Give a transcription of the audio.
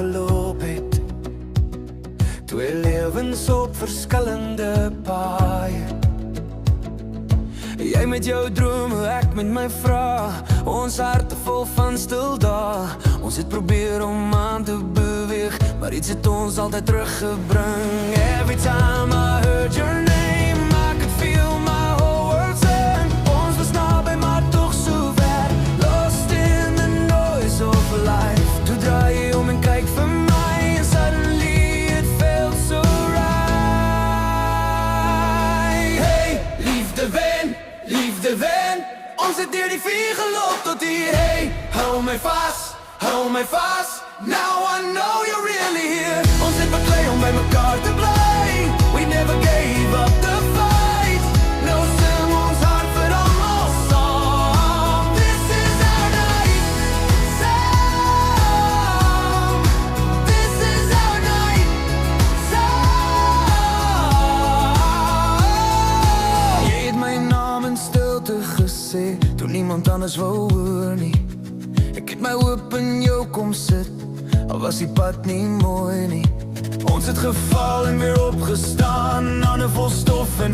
geloop het. Twee lewens op verskillende paaie. Jy met jou drome, ek met my vrae. Ons harte vol van stil dae. Ons het probeer om aan te beweeg, maar iets het ons altyd teruggebring. Every time I heard your name, I could feel my whole world turn. Ons was naby, maar toch so ver. Lost in the noise of life. Toe draai jy om en kyk vir my, and suddenly it felt so right. Hey, liefde wen, liefde wen. Ons het deur die vuur geloop tot hier. Hey, hou my vas, hou my vas. Now I know you're really here. Ons het beklei om by mekaar te bly. We never gave up the fight. Nou sing ons hart vir almal saam. This is our night. Saam. This is our night. Saam. Jy het my naam in stilte gesê, toe niemand anders wou hoor nie. Ek het my hoop in jou kom sit, al was die pad nie mooi nie. Ons het geval en weer opgestaan, hande vol stof en